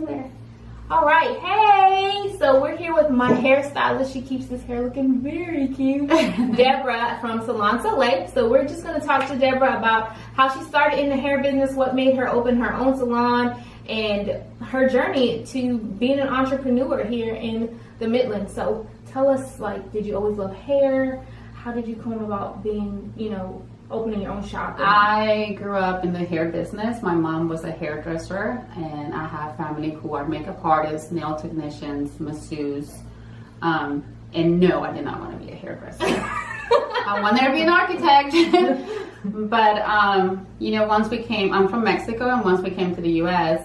you later. All right, hey, so we're here with my hairstylist. She keeps this hair looking very cute. Debra from Salon. So we're just going to talk to Debra about how she started in the hair business, what made her open her own salon, and her journey to being an entrepreneur here in the Midlands. So tell us, like, did you always love hair? How did you come about being, opening your own shop? I grew up in the hair business. My mom was a hairdresser, and I have family who are makeup artists, nail technicians, masseuses. And no, I did not want to be a hairdresser. I wanted to be an architect. But, I'm from Mexico, and once we came to the U.S.,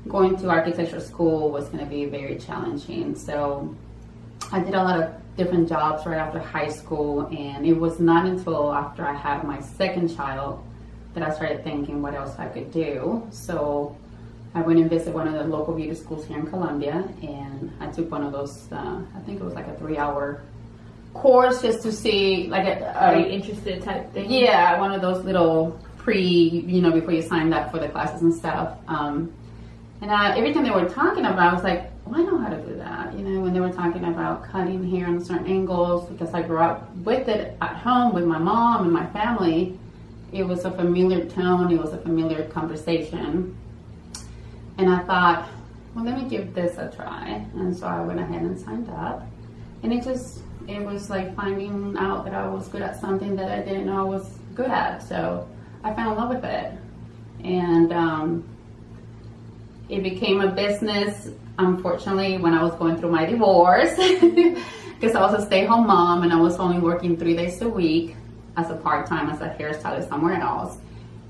going to architecture school was going to be very challenging. So I did a lot of different jobs right after high school, and it was not until after I had my second child that I started thinking what else I could do. So I went and visited one of the local beauty schools here in Colombia, and I took one of those, I think it was like a 3-hour course just to see, like Are you interested type thing? Yeah, one of those little before you signed up for the classes and stuff. And everything they were talking about, I was like, well, I know how to do that. When they were talking about cutting hair on certain angles, because I grew up with it at home with my mom and my family, it was a familiar tone, it was a familiar conversation. And I thought, well, let me give this a try. And so I went ahead and signed up. And it was like finding out that I was good at something that I didn't know I was good at. So I fell in love with it. And it became a business, unfortunately, when I was going through my divorce, because I was a stay-at-home mom and I was only working 3 days a week as a part-time as a hairstylist somewhere else.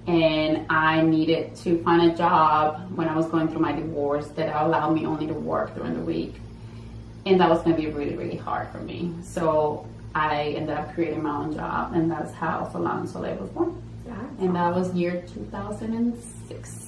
And I needed to find a job when I was going through my divorce that allowed me only to work during the week. And that was going to be really, really hard for me. So I ended up creating my own job, and that's how Salon was born. And that was year 2006.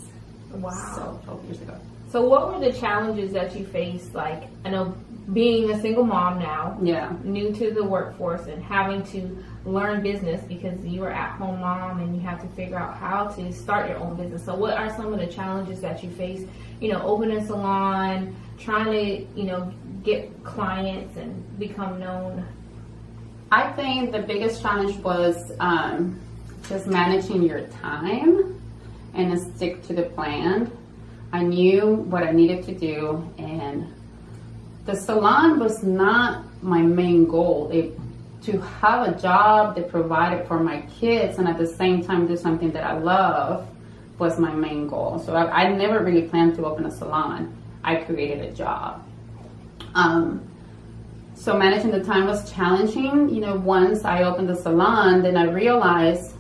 Wow. So 12 years ago. So what were the challenges that you faced? Like, I know being a single mom now, new to the workforce, and having to learn business because you are at home mom and you have to figure out how to start your own business. So what are some of the challenges that you face, opening a salon, trying to, get clients and become known? I think the biggest challenge was just managing your time and stick to the plan. I knew what I needed to do, and the salon was not my main goal. To have a job that provided for my kids and at the same time do something that I love was my main goal. So I never really planned to open a salon. I created a job. So managing the time was challenging. Once I opened the salon, then I realized,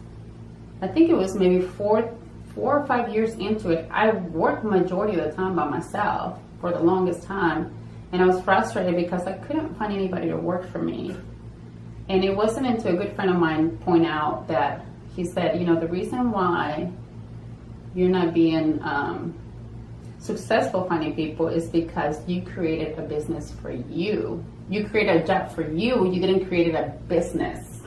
I think it was maybe 4 or 5 years into it, I worked majority of the time by myself for the longest time. And I was frustrated because I couldn't find anybody to work for me. And it wasn't until a good friend of mine pointed out that he said, the reason why you're not being successful finding people is because you created a business for you. You created a job for you. You didn't create a business.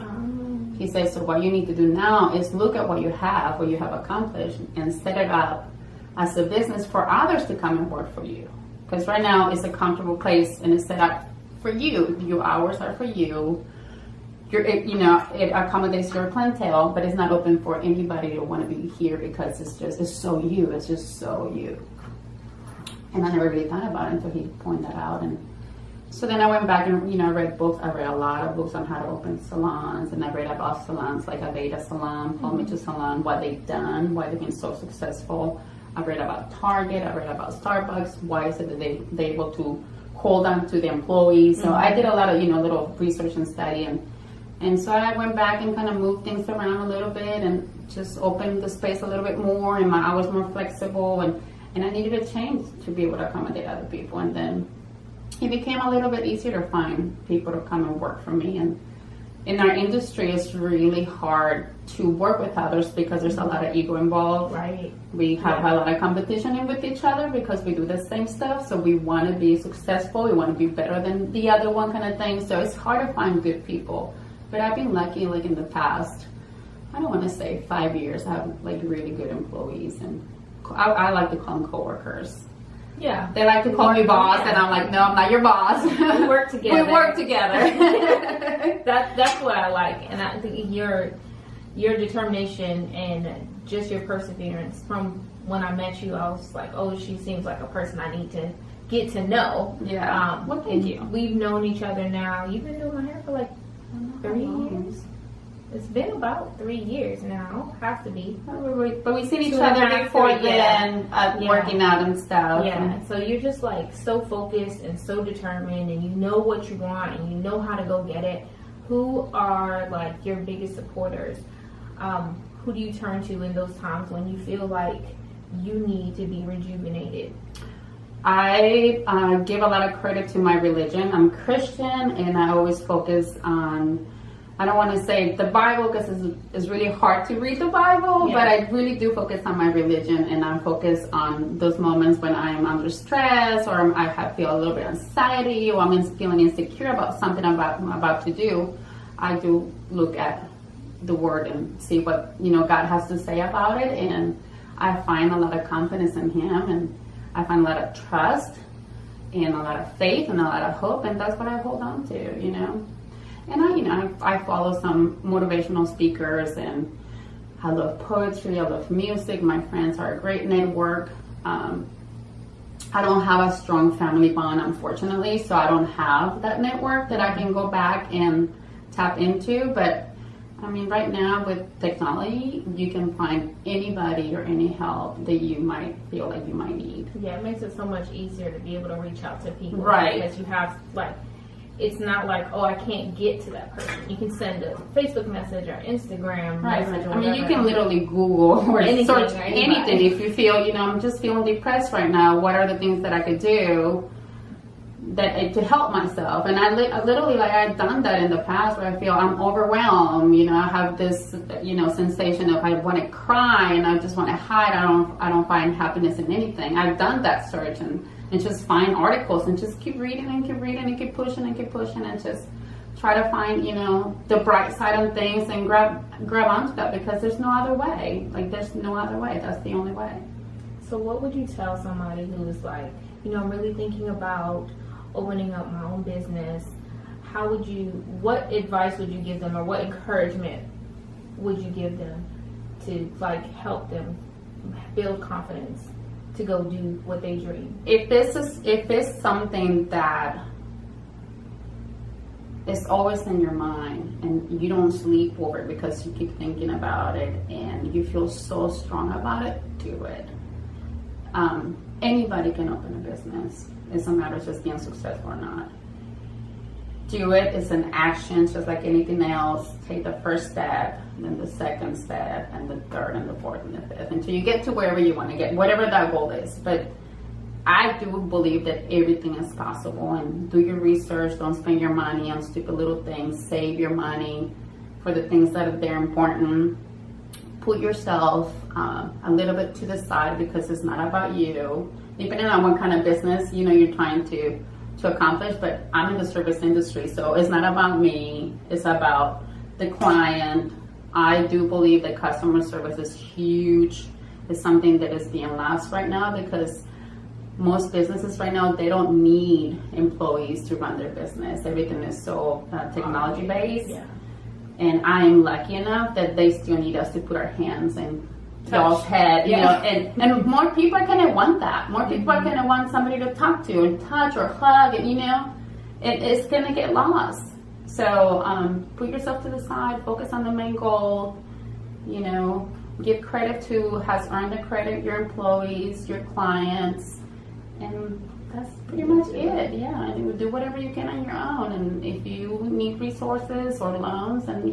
He says, so what you need to do now is look at what you have accomplished, and set it up as a business for others to come and work for you. Because right now it's a comfortable place and it's set up for you. Your hours are for you. It accommodates your clientele, but it's not open for anybody to want to be here because it's so you. It's just so you. And I never really thought about it until he pointed that out. And so then I went back and, I read books. I read a lot of books on how to open salons, and I read about salons like Aveda Salon, Paul Mitchell Salon, what they've done, why they've been so successful. I read about Target. I read about Starbucks. Why is it that they're able to hold on to the employees? So I did a lot of, little research and study. And so I went back and kind of moved things around a little bit and just opened the space a little bit more, and my hours more flexible. And I needed a change to be able to accommodate other people. And then it became a little bit easier to find people to come and work for me. And in our industry, it's really hard to work with others because there's a lot of ego involved. Right. We have a lot of competition with each other because we do the same stuff. So we want to be successful. We want to be better than the other one, kind of thing. So it's hard to find good people. But I've been lucky, like in the past, I don't want to say 5 years, I have like really good employees, and I like to call them coworkers. Yeah. They like to call me boss, and I'm like, no, I'm not your boss. We work together. We work together. That's what I like, and I think your determination and just your perseverance. From when I met you, I was like, oh, she seems like a person I need to get to know. Yeah. Well, thank you. We've known each other now. You've been doing my hair for like 3 years. It's been about 3 years now. Has to be. But we've seen each other before then, working out and stuff. Yeah. So you're just like so focused and so determined, and you know what you want, and you know how to go get it. Who are like your biggest supporters? Who do you turn to in those times when you feel like you need to be rejuvenated? I give a lot of credit to my religion. I'm Christian, and I always focus on, I don't want to say the Bible because it's really hard to read the Bible, but I really do focus on my religion, and I focus on those moments when I'm under stress, or I feel a little bit of anxiety, or I'm feeling insecure about something I'm about to do. I do look at the Word and see what God has to say about it, and I find a lot of confidence in Him, and I find a lot of trust and a lot of faith and a lot of hope, and that's what I hold on to, And I follow some motivational speakers, and I love poetry, I love music. My friends are a great network. I don't have a strong family bond, unfortunately, so I don't have that network that I can go back and tap into. But I mean, right now with technology, you can find anybody or any help that you might feel like you might need. Yeah, it makes it so much easier to be able to reach out to people. Right. Because you have, like, it's not like, oh, I can't get to that person. You can send a Facebook message or Instagram message or whatever. I mean, you can literally Google or search anything if you feel, I'm just feeling depressed right now. What are the things that I could do to help myself? And I literally, like, I've done that in the past where I feel I'm overwhelmed. I have this, sensation of I want to cry and I just want to hide. I don't find happiness in anything. I've done that search and just find articles and just keep reading and keep reading and keep pushing and just try to find, the bright side of things and grab onto that, because there's no other way. Like, there's no other way. That's the only way. So what would you tell somebody who is like, I'm really thinking about opening up my own business? What advice would you give them, or what encouragement would you give them to, like, help them build confidence to go do what they dream? If it's something that is always in your mind and you don't sleep over it because you keep thinking about it and you feel so strong about it, do it. Anybody can open a business. It's a matter of just being successful or not. Do it. It's an action, just like anything else. Take the first step, then the second step, and the third, and the fourth, and the fifth, until you get to wherever you want to get, whatever that goal is. But I do believe that everything is possible, and do your research. Don't spend your money on stupid little things. Save your money for the things that are important. Put yourself a little bit to the side, because it's not about you. Depending on what kind of business you're trying to accomplish, but I'm in the service industry, so it's not about me. It's about the client. I do believe that customer service is huge. It's something that is being lost right now, because most businesses right now, they don't need employees to run their business. Everything is so technology based. Yeah. And I am lucky enough that they still need us to put our hands in y'all's head, and more people are gonna want that. More people are gonna want somebody to talk to and touch or hug, and it's gonna get lost. So put yourself to the side, focus on the main goal. Give credit to who has earned the credit, your employees, your clients, and that's pretty much it. Yeah, and do whatever you can on your own. And if you need resources or loans, and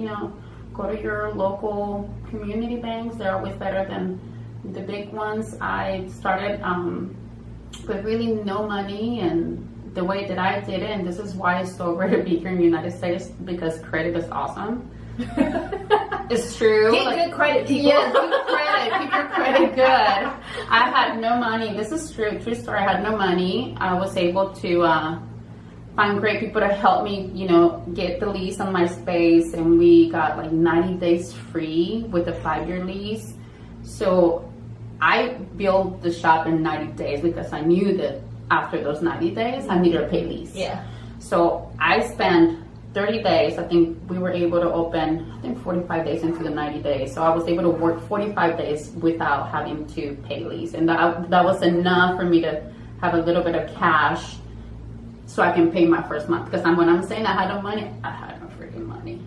go to your local community banks. They're always better than the big ones. I started with really no money, and the way that I did it, and this is why it's so rare to be here in the United States, because credit is awesome. It's true. Get good credit, people. Yeah, good credit. Keep your credit good. I had no money. This is true story. I had no money. I was able to find great people to help me, get the lease on my space, and we got like 90 days free with a 5-year lease. So I built the shop in 90 days because I knew that after those 90 days, I needed to pay lease. Yeah. So I spent 30 days. I think we were able to open, I think 45 days into the 90 days. So I was able to work 45 days without having to pay lease. And that was enough for me to have a little bit of cash so I can pay my first month. Because when I'm saying I had no money, I had no freaking money.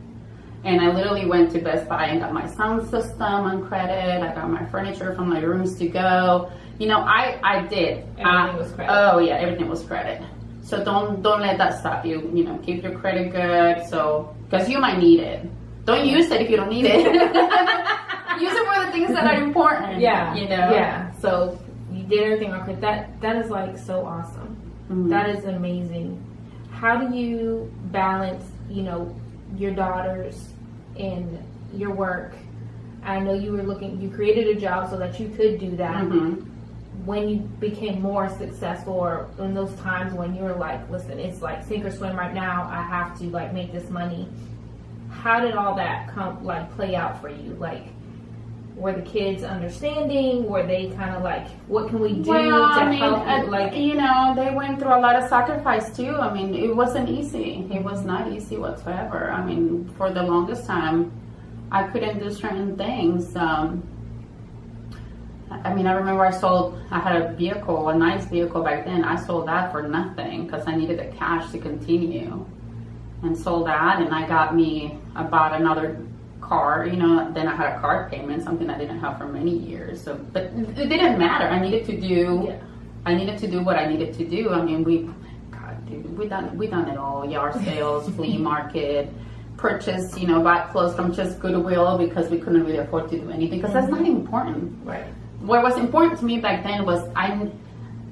And I literally went to Best Buy and got my sound system on credit. I got my furniture from my rooms to go. You know, I did. Everything was credit. Oh yeah, everything was credit. So don't let that stop you. You know, keep your credit good. So, because you might need it. Don't use it if you don't need it. Use it for the things that are important. Yeah. You know. Yeah. So you did everything on credit. That is like so awesome. Mm-hmm. That is amazing. How do you balance, you know, your daughters and your work? I know you created a job so that you could do that. Mm-hmm. When you became more successful, or in those times when you were like, listen, it's like sink or swim right now, I have to like make this money. How did all that play out for you? Like, were the kids understanding? Were they kind of like, what can we do to help you? Like, you know, they went through a lot of sacrifice too. I mean, it wasn't easy. It was not easy whatsoever. I mean, for the longest time, I couldn't do certain things. I mean, I remember I had a vehicle, a nice vehicle back then. I sold that for nothing because I needed the cash to continue, and sold that. And I bought another car. You know, then I had a car payment, something I didn't have for many years. So, but it didn't matter. I needed to do what I needed to do. I mean, we done it all. Yard sales, flea market, purchase, you know, buy clothes from just Goodwill because we couldn't really afford to do anything because that's not important. Right. What was important to me back then was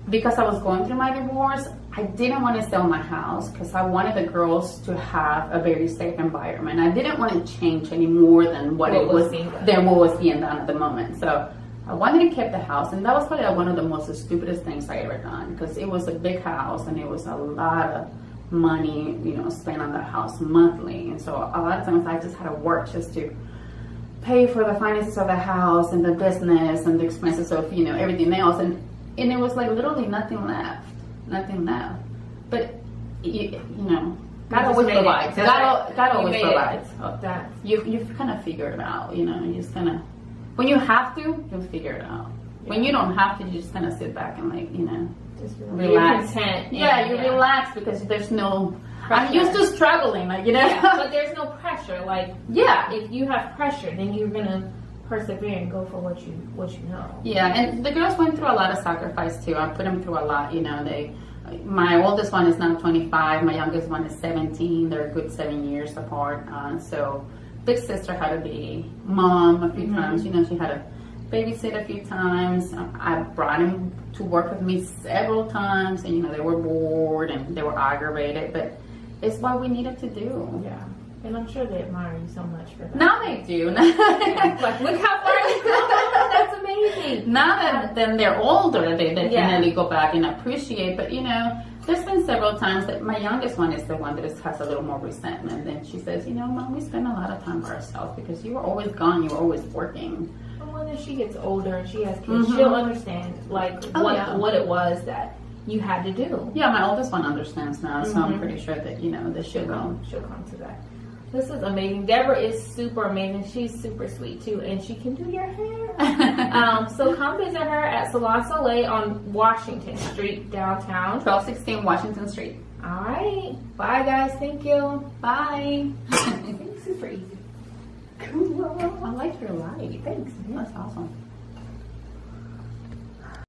because I was going through my divorce, I didn't want to sell my house because I wanted the girls to have a very safe environment. I didn't want to change any more than what was being done at the moment. So I wanted to keep the house, and that was probably one of the most stupidest things I ever done because it was a big house and it was a lot of money, you know, spent on that house monthly. And so a lot of times I just had to work just to pay for the finances of the house and the business and the expenses of, you know, everything else. And it was like literally nothing left. But, you know, God always provides. God always provides. That. You've kind of figured it out, you know, you just kind of, when you have to, you'll figure it out. Yeah. When you don't have to, you just kind of sit back and like, you know, just relax. You're content. You relax because there's no pressure. I'm used to struggling, like, you know. Yeah, but there's no pressure. Like, yeah, if you have pressure, then you're gonna persevere and go for what you know. Yeah, and the girls went through a lot of sacrifice too. I put them through a lot, you know. My oldest one is now 25. My youngest one is 17. They're a good 7 years apart. So big sister had to be mom a few times. You know, she had to babysit a few times. I brought him to work with me several times, and you know, they were bored and they were aggravated, but it's what we needed to do. Yeah. And I'm sure they admire you so much for that. Now they do. Like, look how far you've come. That's amazing. Now that then they're older, they definitely go back and appreciate. But you know, there's been several times that my youngest one is the one that has a little more resentment. And she says, you know, Mom, we spend a lot of time by ourselves because you were always gone. You were always working. And when she gets older and she has kids, she'll understand what it was that you had to do. Yeah, my oldest one understands now, so I'm pretty sure that, you know, she'll come to that. This is amazing. Debra is super amazing. She's super sweet too, and she can do your hair. So come visit her at Salon Soleil on Washington Street, downtown. 1216 Washington Street. All right. Bye, guys. Thank you. Bye. Super easy. Cool. I like your light. Thanks. That's awesome.